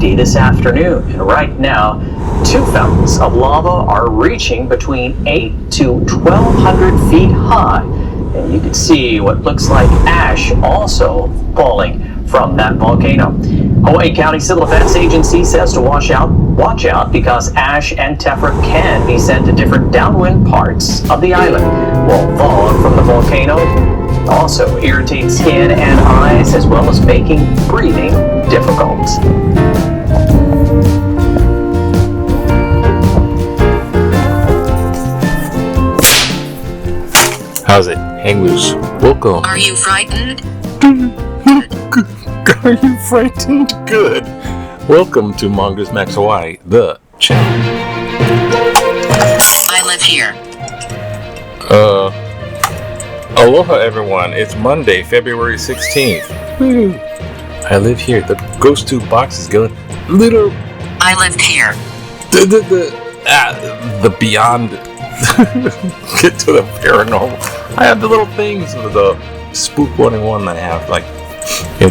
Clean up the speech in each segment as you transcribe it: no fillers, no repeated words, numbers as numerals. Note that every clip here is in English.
50 this afternoon, and right now, 2 fountains of lava are reaching between 8 to 1,200 feet high, and you can see what looks like ash also falling from that volcano. Hawaii County Civil Defense Agency says to watch out because ash and tephra can be sent to different downwind parts of the island, while fog from the volcano also irritates skin and eyes, as well as making breathing difficult. How's it? Hang loose. Welcome. Are you frightened? Are you frightened? Good. Welcome to Mongoose Max Hawaii, the channel. I live here. Aloha everyone. It's Monday, February 16th. Woo. I live here. The ghost tube box is going little. I lived here. The beyond. Get to the paranormal. I have the little things of the Spook 101 I have, like,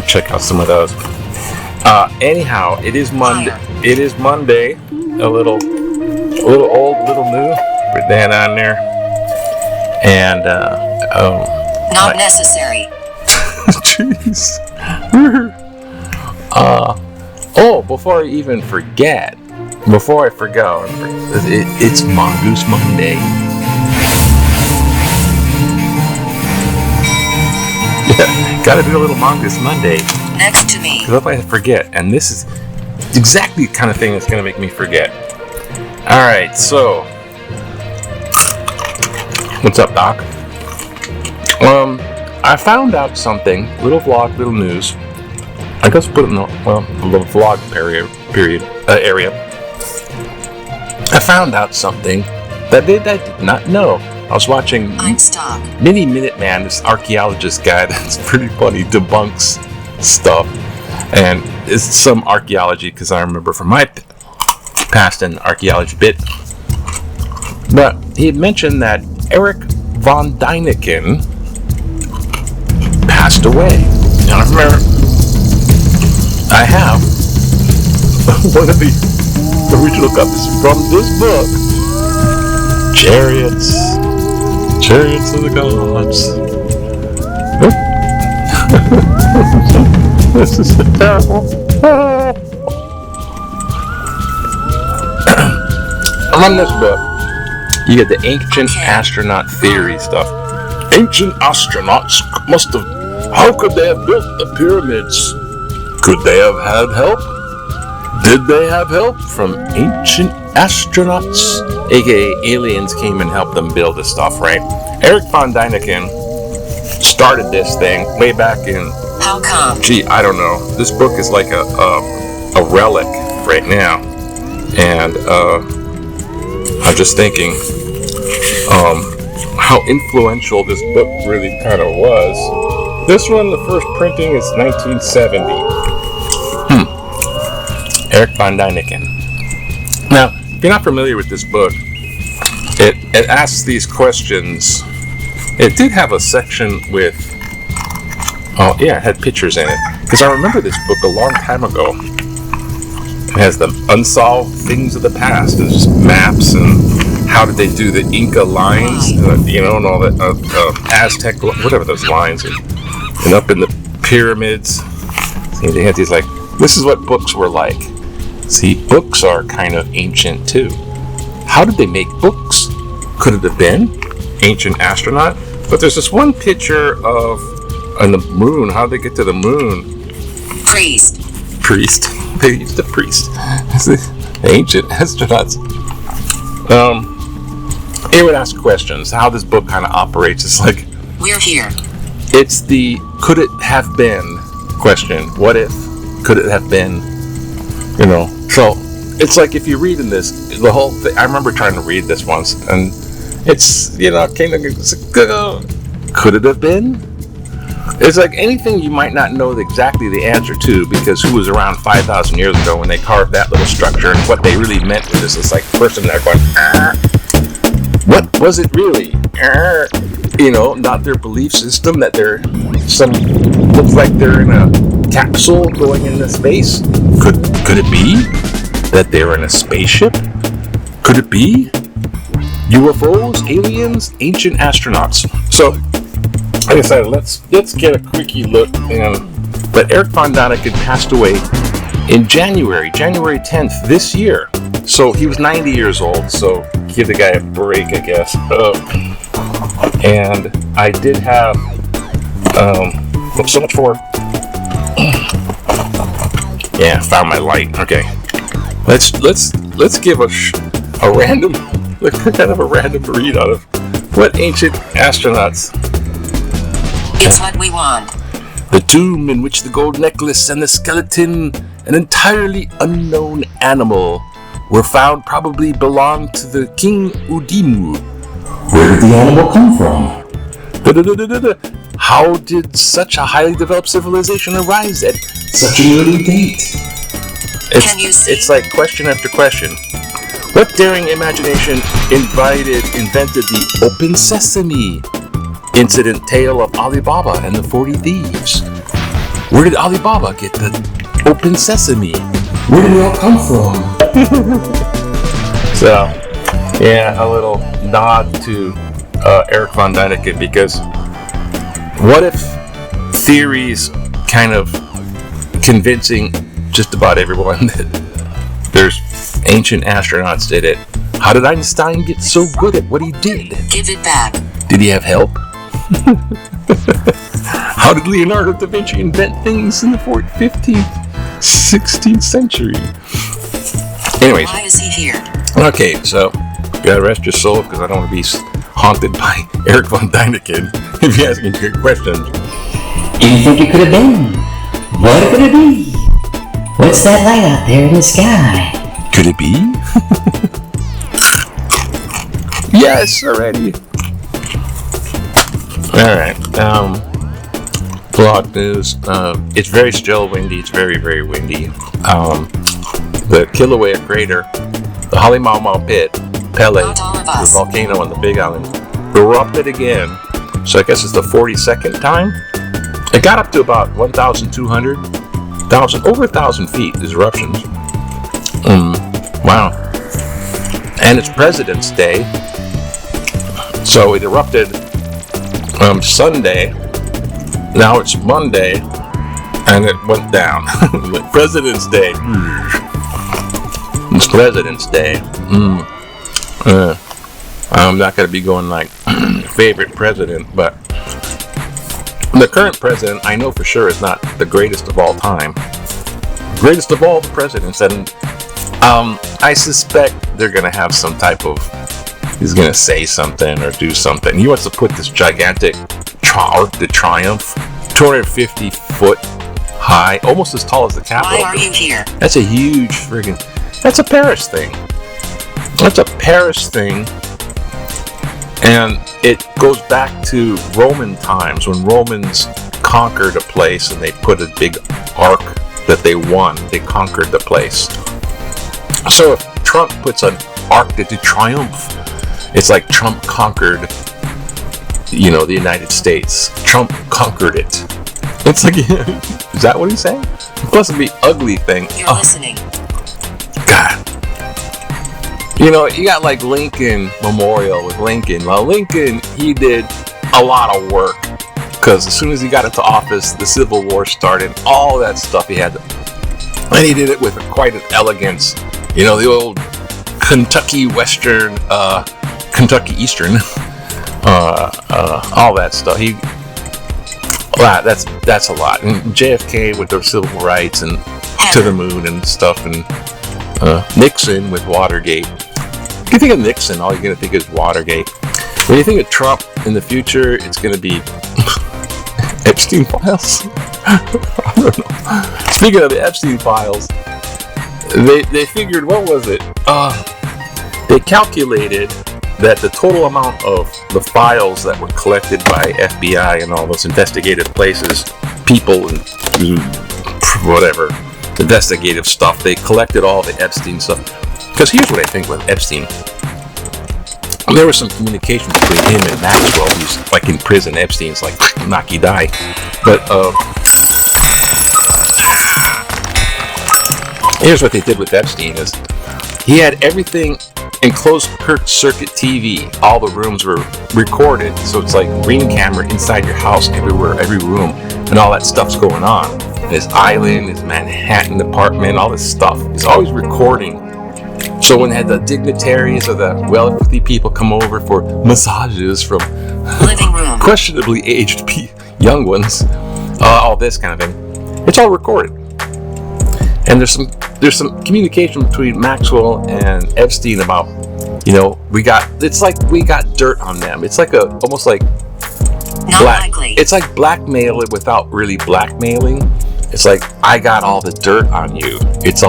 check out some of those. Anyhow, it is Monday. It is Monday. A little old, little new. Put that on there. And Not necessary. Jeez. Before I even forget, it's Mongoose Monday. Yeah, gotta do a little Mongoose Monday. Next to me. Because if I forget, and this is exactly the kind of thing that's gonna make me forget. Alright, so. What's up, Doc? I found out something, little vlog, little news. I guess put it in the little vlog area. I found out something that I did not know. I was watching Mini Minuteman, this archaeologist guy that's pretty funny, debunks stuff. And it's some archaeology, because I remember from my past an archaeology bit. But he had mentioned that Erich von Daniken passed away. And I remember I have one of the original copies from this book, Chariots of the Gods. This is terrible. On this book, you get the Ancient Astronaut theory stuff. Ancient astronauts must have... How could they have built the pyramids? Could they have had help? Did they have help from ancient astronauts? AKA aliens came and helped them build this stuff, right? Erich von Daniken started this thing way back in... How come? Gee, I don't know. This book is like a relic right now. And I'm just thinking how influential this book really kind of was. This one, the first printing is 1970. Erich von Daniken. Now, if you're not familiar with this book, it asks these questions. It did have a section with... Oh, yeah, it had pictures in it. Because I remember this book a long time ago. It has the unsolved things of the past. There's just maps and how did they do the Inca lines, and all that Aztec, whatever those lines are. And up in the pyramids. See, they had these like, this is what books were like. See, books are kind of ancient too. How did they make books? Could it have been Ancient Astronaut? But there's this one picture of on the moon. How did they get to the moon? Priest. They used a priest. The Ancient Astronauts. It would ask questions. How this book kind of operates. It's like, we're here. It's the could it have been question. What if? Could it have been? So it's like if you're reading this, the whole thing. I remember trying to read this once, and it's could it have been? It's like anything you might not know exactly the answer to, because who was around 5,000 years ago when they carved that little structure, and what they really meant with this. It's like the person there going, what was it really? not their belief system, that they're looks like they're in a capsule going into space. Could it be that they're in a spaceship? Could it be UFOs, aliens, ancient astronauts? So I decided let's get a quickie look. But Erich von Daniken passed away in January 10th this year. So he was 90 years old. So give the guy a break, I guess. And I did have so much for. Yeah, found my light. Okay, let's give a random, kind of a random read out of what Ancient Astronauts. It's what we want. The tomb in which the gold necklace and the skeleton, an entirely unknown animal, were found probably belonged to the King Udimu. Where did the animal come from? How did such a highly developed civilization arise at such an early date? It's like question after question. What daring imagination invented the Open Sesame incident tale of Alibaba and the 40 Thieves? Where did Alibaba get the Open Sesame? Where did it all come from? So, yeah, a little nod to Erich von Daniken, because what if theories kind of convincing just about everyone that there's ancient astronauts did it? How did Einstein get so good at what he did? Give it back. Did he have help? How did Leonardo da Vinci invent things in the 15th, 16th century? Anyways. Why is he here? Okay, so you gotta rest your soul, because I don't want to be haunted by Erich von Daniken if you're asking good questions. Do you think it could have been? What could it be? What's that light out there in the sky? Could it be? Yes, already. Alright, vlog news. It's very still windy. It's very, very windy. The Kilauea crater, the Halemaumau pit, Pele, the volcano on the Big Island, erupted again. So I guess it's the 42nd time. It got up to about 1,200, over 1,000 feet, these eruptions. Wow. And it's President's Day. So it erupted Sunday. Now it's Monday. And it went down. President's Day. It's President's Day. I'm not going to be going like favorite president, but the current president, I know for sure, is not the greatest of all time. Greatest of all the presidents, and I suspect they're going to have some type of, he's going to say something or do something. He wants to put this gigantic Arc de Triomphe, 250 foot high, almost as tall as the Capitol. Why are you here? That's a huge friggin', that's a Paris thing. That's a Paris thing. And it goes back to Roman times, when Romans conquered a place and they put a big arc that they won. They conquered the place. So if Trump puts an Arc de Triomphe, it's like Trump conquered, the United States. Trump conquered it. It's like, is that what he's saying? Plus it'd be ugly thing. You're listening. God. You got like Lincoln Memorial with Lincoln. Well, Lincoln, he did a lot of work, because as soon as he got into office, the Civil War started, all that stuff he had to, and he did it with quite an elegance. The old Kentucky Western, Kentucky Eastern, all that stuff. That's a lot. And JFK with the civil rights and to the moon and stuff, and Nixon with Watergate. When you think of Nixon, all you're going to think is Watergate. When you think of Trump in the future, it's going to be Epstein files. I don't know. Speaking of the Epstein files, they figured, what was it? They calculated that the total amount of the files that were collected by FBI and all those investigative places, people and whatever, investigative stuff, they collected all the Epstein stuff. Because here's what I think with Epstein. there was some communication between him and Maxwell, who's like in prison. Epstein's like, knock you die. But here's what they did with Epstein is he had everything in closed circuit TV. All the rooms were recorded, so it's like ring camera inside your house, everywhere, every room, and all that stuff's going on. His island, his Manhattan apartment, all this stuff is always recording. So when they had the dignitaries or the wealthy people come over for massages from Living room. questionably aged young ones, all this kind of thing, it's all recorded. And there's some communication between Maxwell and Epstein about, it's like we got dirt on them. It's like almost like Not likely. It's like blackmail without really blackmailing. It's like, I got all the dirt on you. It's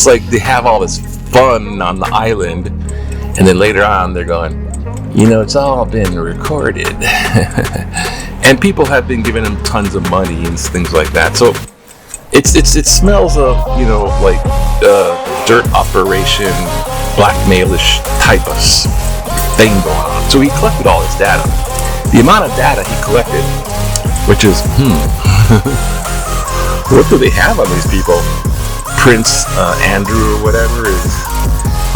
like they have all this fun on the island, and then later on they're going, it's all been recorded. And people have been giving them tons of money and things like that. So it smells of, like dirt operation, blackmailish type of thing going on. So he collected all this data. The amount of data he collected, which is, what do they have on these people? Prince Andrew or whatever,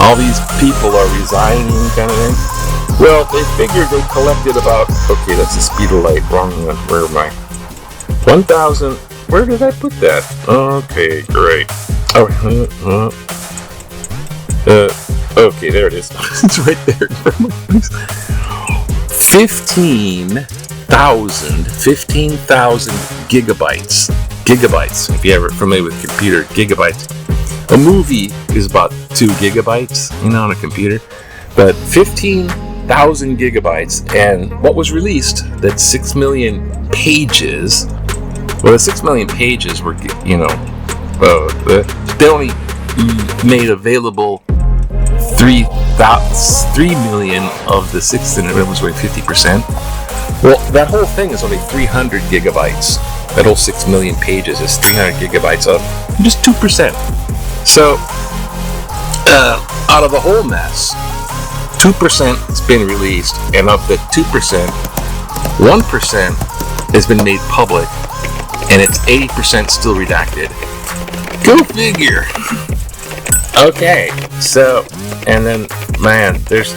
all these people are resigning kind of thing. Well, they figured they collected about, okay, that's the speed of light, wrong one, where am I? 1,000, where did I put that? Okay, great. Okay, there it is. It's right there. 15,000 gigabytes. Gigabytes, if you're ever familiar with computer, gigabytes. A movie is about 2 gigabytes, on a computer, but 15,000 gigabytes, and what was released, that 6 million pages, well, the 6 million pages were, they only made available 3 million of the 6, and it was like 50%. Well, that whole thing is only 300 gigabytes. That whole 6 million pages is 300 gigabytes of just 2%. So, out of the whole mess, 2% has been released, and of the 2%, 1% has been made public, and it's 80% still redacted. Go figure. Okay, so, and then, man, there's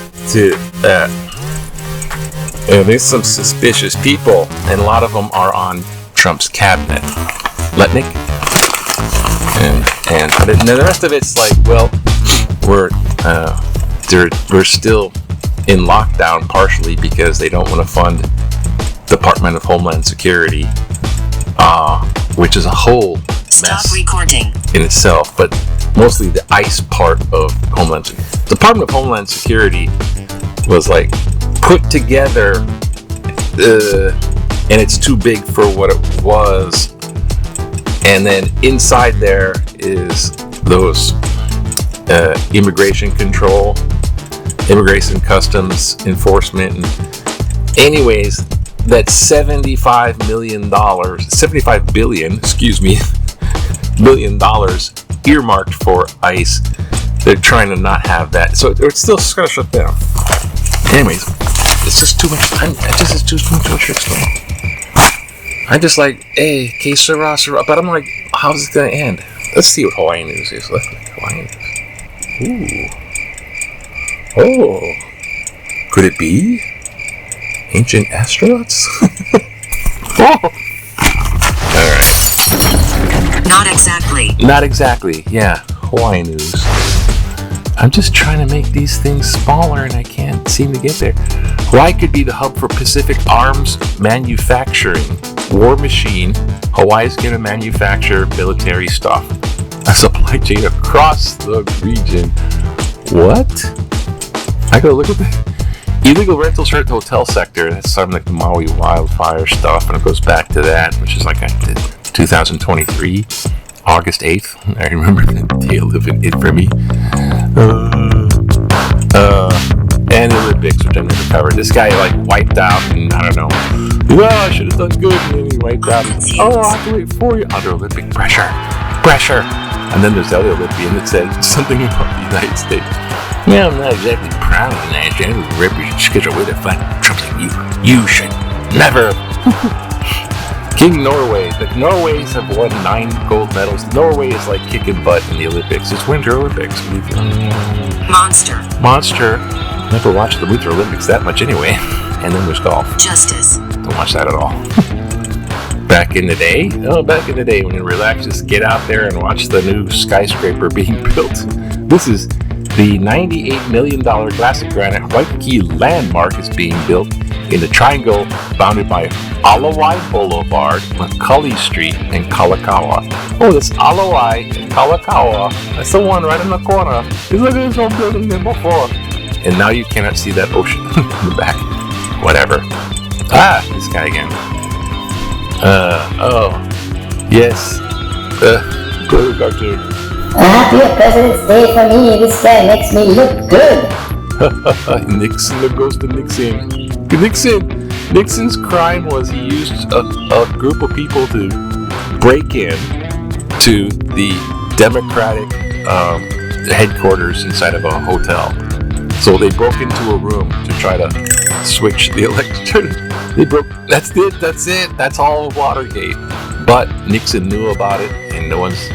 some suspicious people, and a lot of them are on Trump's cabinet. Letnick. And the rest of it's like, well, we're still in lockdown partially because they don't want to fund Department of Homeland Security, which is a whole mess in itself, but mostly the ICE part of Homeland Security. Department of Homeland Security was like put together, and it's too big for what it was. And then inside there is those immigration control, immigration customs enforcement. And anyways, that $75 billion earmarked for ICE, they're trying to not have that. So it's still going to shut down. Anyways, it's just too much time. It's too much to explain. I'm just like, hey, que sera, but I'm like, how's it gonna end? Let's see what Hawaiian News is. Let's make Hawaiian News. Ooh. Oh. Could it be? Ancient Astronauts? Oh. Alright. Not exactly. Not exactly, yeah. Hawaiian News. I'm just trying to make these things smaller and I can't seem to get there. Hawaii could be the hub for Pacific arms manufacturing. War machine. Hawaii's going to manufacture military stuff. A supply chain across the region. What? I gotta look at that. Illegal rentals hurt the hotel sector. That's something like the Maui wildfire stuff, and it goes back to that, which is like 2023, August 8th. I remember the tale of infamy. And the Olympics, which I never covered. This guy like wiped out, and I don't know. Well, I should have done good, and then he wiped out. Oh, I'll have to wait for you. Under Olympic pressure. And then there's the other Olympian that said something about the United States. Yeah, I'm not exactly proud of that. That represents because a way to fight Trump like you. You should never. King Norway. The Norways have won 9 gold medals. Norway is like kicking butt in the Olympics. It's Winter Olympics. Monster. Never watched the Winter Olympics that much anyway. And then there's golf. Justice. Don't watch that at all. Back in the day when you relax, just get out there and watch the new skyscraper being built. This is the $98 million classic granite Waikiki landmark is being built in the triangle bounded by Alawai Boulevard, McCulley Street, and Kalakaua. Oh, this Alawai and Kalakaua, that's the one right in the corner. It's like there's no building there before. And now you cannot see that ocean in the back. Whatever. This guy again. Yes. Go cartoon. Happy President's Day for me. This guy makes me look good. Nixon, the ghost of Nixon. Nixon's crime was he used a group of people to break in to the Democratic headquarters inside of a hotel. So they broke into a room to try to switch the election. That's it. That's all of Watergate. But Nixon knew about it, and no one's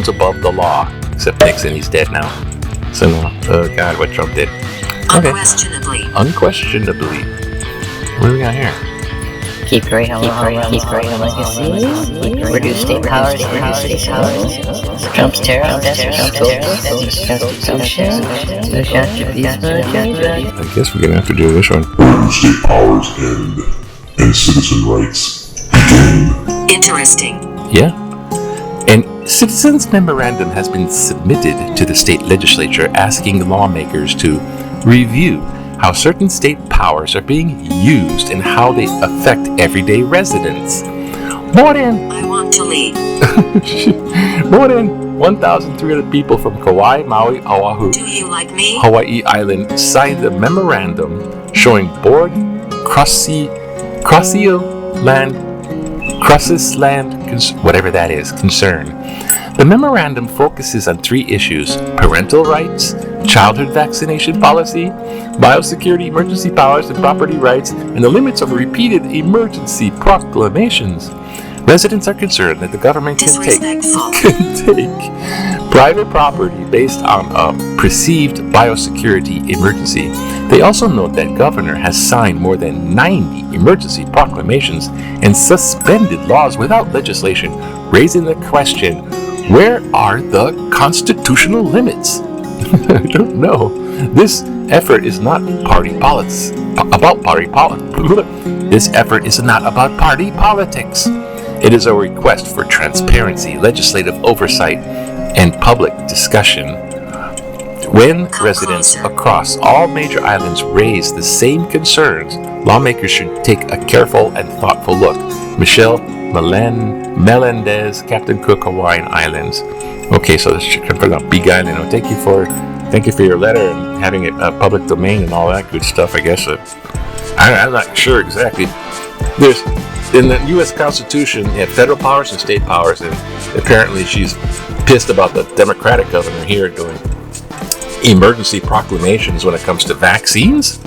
above the law except Nixon. He's dead now. So God, what Trump did. Okay. Unquestionably. What do we got here? Keep great legacy. Reduce state powers. Trump's terror. Constitution. I guess we're gonna have to do this one. Where do state powers end and citizen rights begin? Interesting. Yeah. An citizens' memorandum has been submitted to the state legislature asking lawmakers to review how certain state powers are being used and how they affect everyday residents. More than I want to leave. more than 1,300 people from Kauai, Maui, Oahu, Do you like me? Hawaii Island signed a memorandum showing board Crossis land, whatever that is, concern. The memorandum focuses on 3 issues: parental rights, childhood vaccination policy, biosecurity emergency powers and property rights, and the limits of repeated emergency proclamations. Residents are concerned that the government can take private property based on a perceived biosecurity emergency. They also note that governor has signed more than 90 emergency proclamations and suspended laws without legislation, raising the question, where are the constitutional limits? I don't know. This effort is not This effort is not about party politics. It is a request for transparency, legislative oversight, and public discussion. When residents across all major islands raise the same concerns, lawmakers should take a careful and thoughtful look. Michelle Melendez, Captain Cook, Hawaiian Islands. Okay, so this should come from a big island. Oh, thank you for your letter and having it public domain and all that good stuff. I guess I'm not sure exactly. There's in the U.S. Constitution, you have federal powers and state powers, and apparently she's pissed about the Democratic governor here doing emergency proclamations when it comes to vaccines.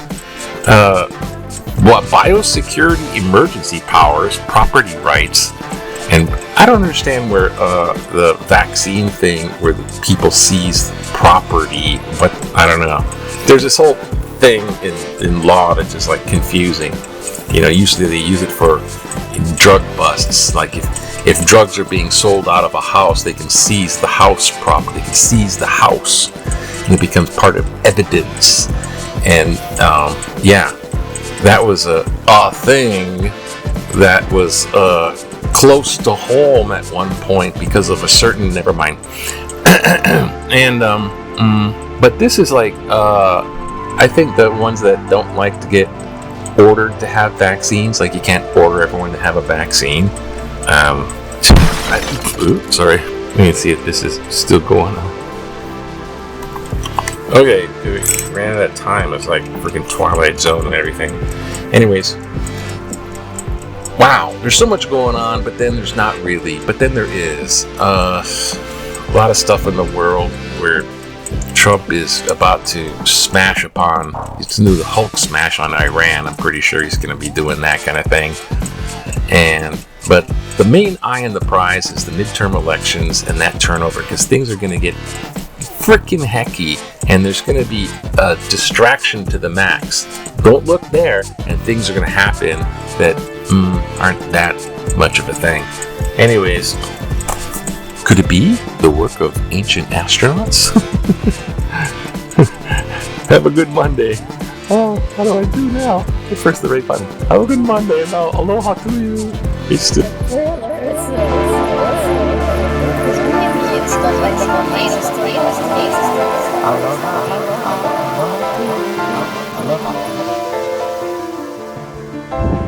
Biosecurity emergency powers, property rights, and I don't understand where the vaccine thing, where the people seize property, but I don't know. There's this whole thing in law that's just like confusing. You know, usually they use it for drug busts. Like if drugs are being sold out of a house, they can seize the house property. They can seize the house, and it becomes part of evidence. And that was a thing that was close to home at one point because of a certain. Never mind. And but this is like I think the ones that don't like to get ordered to have vaccines, like you can't order everyone to have a vaccine. Sorry. Let me see if this is still going on. Okay, we ran out of time. It's like freaking Twilight Zone and everything. Anyways, wow, there's so much going on, but then there's not really. But then there is a lot of stuff in the world where Trump is about to smash upon, he's to do the Hulk smash on Iran. I'm pretty sure he's going to be doing that kind of thing. But the main eye on the prize is the midterm elections and that turnover, because things are going to get freaking hecky, and there's going to be a distraction to the max. Don't look there, and things are going to happen that aren't that much of a thing. Anyways, could it be the work of ancient astronauts? Have a good Monday. Oh, what do I do now? First the right button. Have a good Monday, and now aloha to you. It's the... Aloha.